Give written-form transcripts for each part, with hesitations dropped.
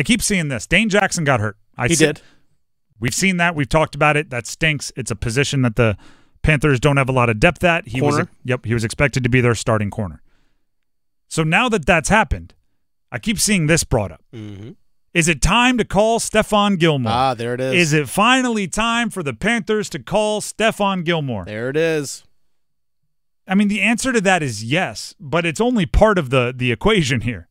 I keep seeing this. Dane Jackson got hurt. He did. We've seen that. We've talked about it. That stinks. It's a position that the Panthers don't have a lot of depth at. He was expected to be their starting corner. So now that that's happened, I keep seeing this brought up. Mm-hmm. Is it time to call Stephon Gilmore? Ah, there it is. Is it finally time for the Panthers to call Stephon Gilmore? There it is. I mean, the answer to that is yes, but it's only part of the equation here.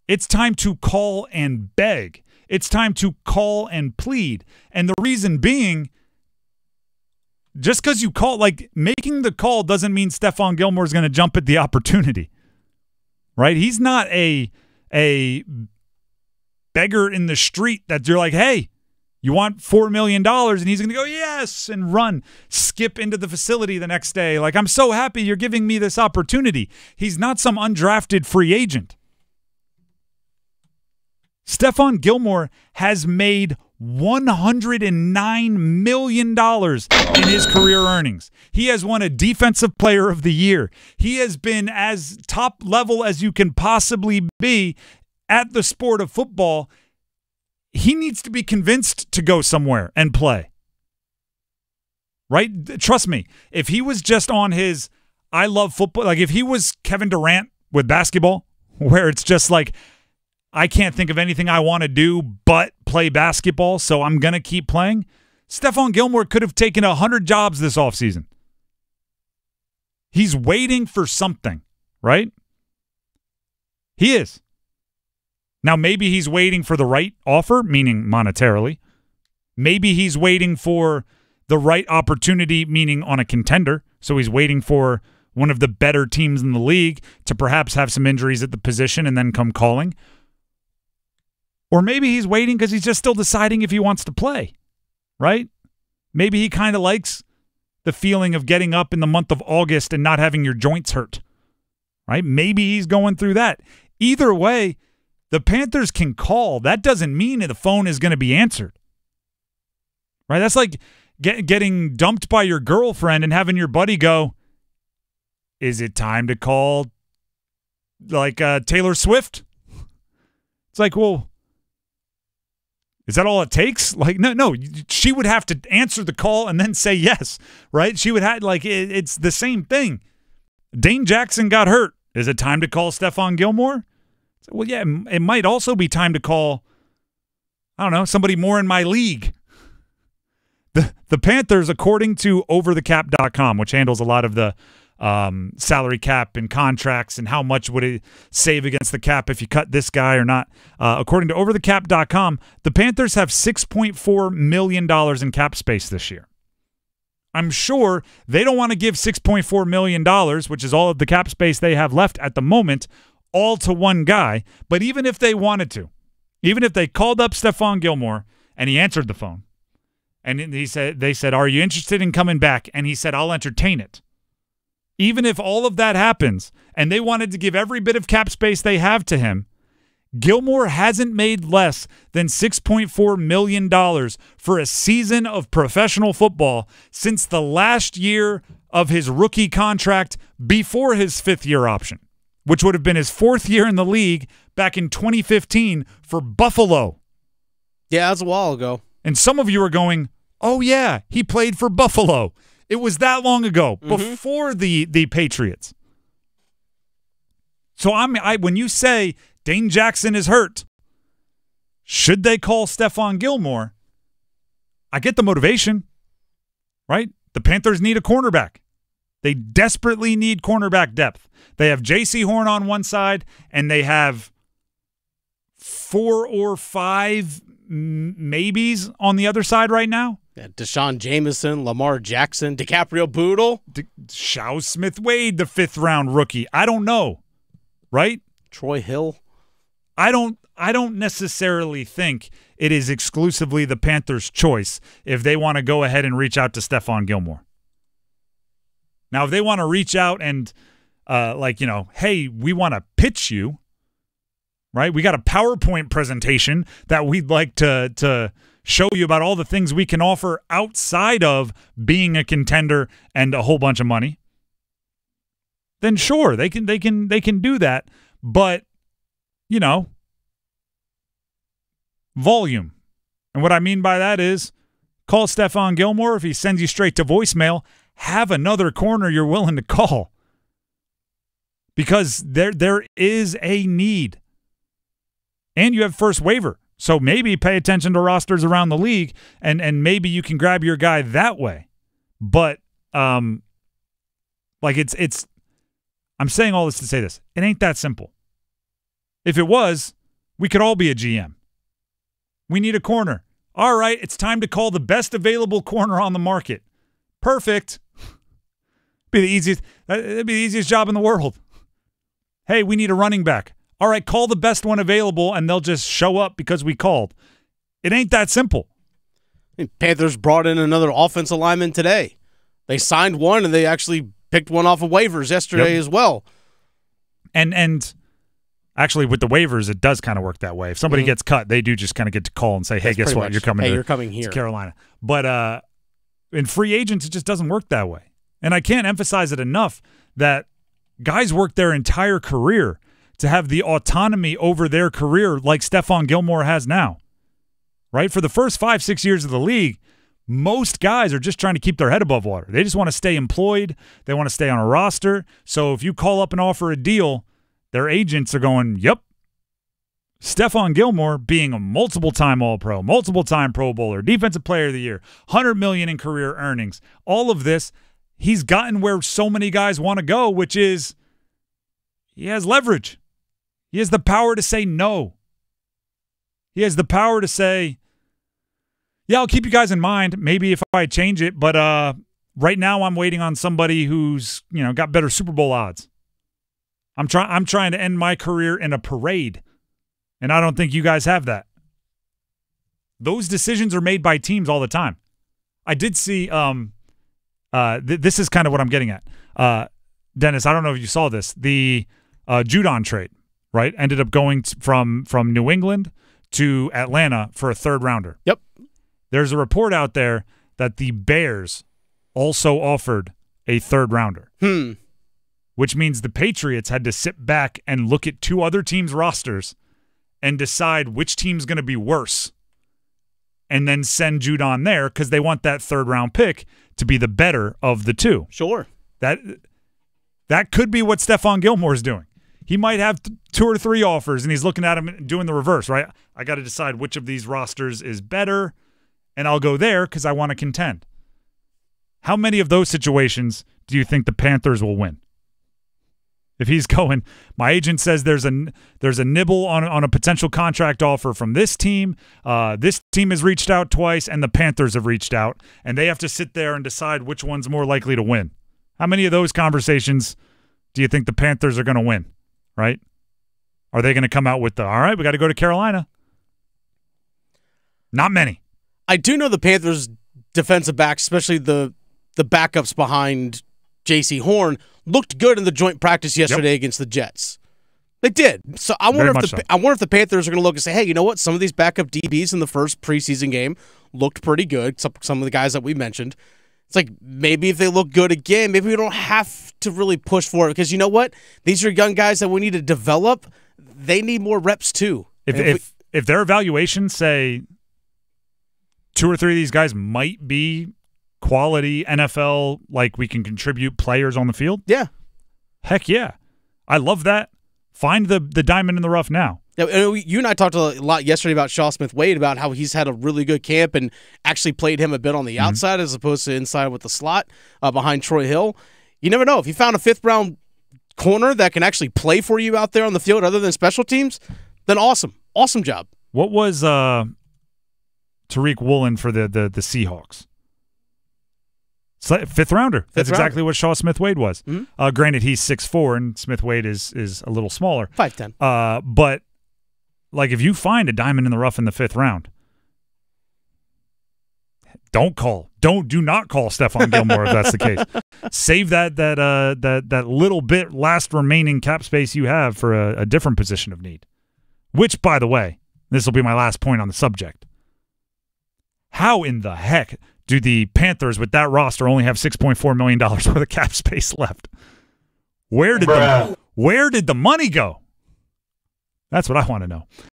It's time to call and beg. It's time to call and plead. And the reason being, just because you call, like, making the call doesn't mean Stephon Gilmore is going to jump at the opportunity, right? He's not a beggar in the street that you're like, hey, you want $4 million? And he's going to go, yes, and run, skip into the facility the next day. Like, I'm so happy you're giving me this opportunity. He's not some undrafted free agent. Stephon Gilmore has made $109 million in his career earnings. He has won a Defensive Player of the Year. He has been as top level as you can possibly be at the sport of football. He needs to be convinced to go somewhere and play. Right? Trust me, if he was just on his I love football, like if he was Kevin Durant with basketball, where it's just like, I can't think of anything I want to do but play basketball, so I'm going to keep playing. Stephon Gilmore could have taken 100 jobs this offseason. He's waiting for something, right? He is. Now, maybe he's waiting for the right offer, meaning monetarily. Maybe he's waiting for the right opportunity, meaning on a contender. So he's waiting for one of the better teams in the league to perhaps have some injuries at the position and then come calling. Or maybe he's waiting because he's just still deciding if he wants to play, right? Maybe he kind of likes the feeling of getting up in the month of August and not having your joints hurt, right? Maybe he's going through that. Either way, the Panthers can call. That doesn't mean the phone is going to be answered, right? That's like getting dumped by your girlfriend and having your buddy go, is it time to call like Taylor Swift? It's like, well, is that all it takes? Like, no, she would have to answer the call and then say yes, right? She would have, like, it's the same thing. Dane Jackson got hurt. Is it time to call Stephon Gilmore? Well, yeah, it might also be time to call, I don't know, somebody more in my league. The Panthers, according to overthecap.com, which handles a lot of the salary cap and contracts and how much would it save against the cap if you cut this guy or not. According to overthecap.com, the Panthers have $6.4 million in cap space this year. I'm sure they don't want to give $6.4 million, which is all of the cap space they have left at the moment, all to one guy. But even if they wanted to, even if they called up Stephon Gilmore and he answered the phone and they said, are you interested in coming back? And he said, I'll entertain it. Even if all of that happens and they wanted to give every bit of cap space they have to him, Gilmore hasn't made less than $6.4 million for a season of professional football since the last year of his rookie contract before his fifth-year option, which would have been his fourth year in the league back in 2015 for Buffalo. Yeah, that's a while ago. And some of you are going, oh, yeah, he played for Buffalo. It was that long ago, before the Patriots. So when you say Dane Jackson is hurt, should they call Stephon Gilmore? I get the motivation, right? The Panthers need a cornerback. They desperately need cornerback depth. They have J.C. Horn on one side, and they have 4 or 5 maybes on the other side right now. Yeah, Deshaun Jameson, Lamar Jackson, DiCaprio Bootle. Shao Smith-Wade, the 5th-round rookie. I don't know, right? Troy Hill. I don't necessarily think it is exclusively the Panthers' choice if they want to go ahead and reach out to Stephon Gilmore. Now, if they want to reach out and, hey, we want to pitch you, right? We got a PowerPoint presentation that we'd like to show you about all the things we can offer outside of being a contender and a whole bunch of money. Then sure, they can do that, but volume. And what I mean by that is call Stephon Gilmore. If he sends you straight to voicemail, have another corner you're willing to call. Because there is a need. And you have first waiver. So maybe pay attention to rosters around the league and maybe you can grab your guy that way. But it's I'm saying all this to say this. It ain't that simple. If it was, we could all be a GM. We need a corner. All right, it's time to call the best available corner on the market. Perfect. It'd be the easiest job in the world. Hey, we need a running back. All right, call the best one available, and they'll just show up because we called. It ain't that simple. Panthers brought in another offensive lineman today. They signed one, and they actually picked one off of waivers yesterday as well. And actually, with the waivers, it does kind of work that way. If somebody gets cut, they do just kind of get to call and say, hey, guess what? You're coming here. To Carolina. But in free agents, it just doesn't work that way. And I can't emphasize it enough that guys work their entire career to have the autonomy over their career like Stephon Gilmore has now. Right? For the first 5-6 years of the league, most guys are just trying to keep their head above water. They just want to stay employed. They want to stay on a roster. So if you call up and offer a deal, their agents are going, yep. Stephon Gilmore being a multiple-time All-Pro, multiple-time Pro Bowler, Defensive Player of the Year, $100 million in career earnings, all of this, he's gotten where so many guys want to go, which is he has leverage. He has the power to say no. He has the power to say, yeah, I'll keep you guys in mind. Maybe if I change it, but right now I'm waiting on somebody who's got better Super Bowl odds. I'm trying to end my career in a parade, and I don't think you guys have that. Those decisions are made by teams all the time. I did see this is kind of what I'm getting at. Dennis, I don't know if you saw this. The Judon trade, right, ended up going from New England to Atlanta for a third rounder. Yep. There's a report out there that the Bears also offered a third rounder. Which means the Patriots had to sit back and look at two other teams' rosters and decide which team's going to be worse and then send Judon there because they want that third-round pick to be the better of the two. Sure. That could be what Stephon Gilmore's doing. He might have 2 or 3 offers, and he's looking at them and doing the reverse, right? I got to decide which of these rosters is better, and I'll go there because I want to contend. How many of those situations do you think the Panthers will win? If he's going, my agent says there's a nibble on a potential contract offer from this team. This team has reached out twice, and the Panthers have reached out, and they have to sit there and decide which one's more likely to win. How many of those conversations do you think the Panthers are going to win, right? Are they going to come out with all right, we got to go to Carolina? Not many. I do know the Panthers defensive backs, especially the backups behind J.C. Horn, looked good in the joint practice yesterday against the Jets. They did. So I wonder if the Panthers are going to look and say, hey, you know what? Some of these backup DBs in the first preseason game looked pretty good. Some of the guys that we mentioned. It's like maybe if they look good again, maybe we don't have to really push for it because you know what? These are young guys that we need to develop. They need more reps too. If their evaluations say 2 or 3 of these guys might be quality NFL, like we can contribute players on the field? Yeah. Heck yeah. I love that. Find the diamond in the rough now. Yeah, you and I talked a lot yesterday about Shaw Smith-Wade, about how he's had a really good camp and actually played him a bit on the outside as opposed to inside with the slot behind Troy Hill. You never know. If you found a 5th-round corner that can actually play for you out there on the field other than special teams, then awesome. Awesome job. What was Tariq Woolen for the Seahawks? 5th rounder. That's exactly what Shaw Smith-Wade was. Mm-hmm. Granted, he's 6'4", and Smith-Wade is a little smaller. 5'10". But like if you find a diamond in the rough in the 5th round, do not call Stephon Gilmore if that's the case. Save that little bit last remaining cap space you have for a different position of need. Which, by the way, this will be my last point on the subject. How in the heck do the Panthers with that roster only have $6.4 million worth of cap space left? Where did the money go? That's what I want to know.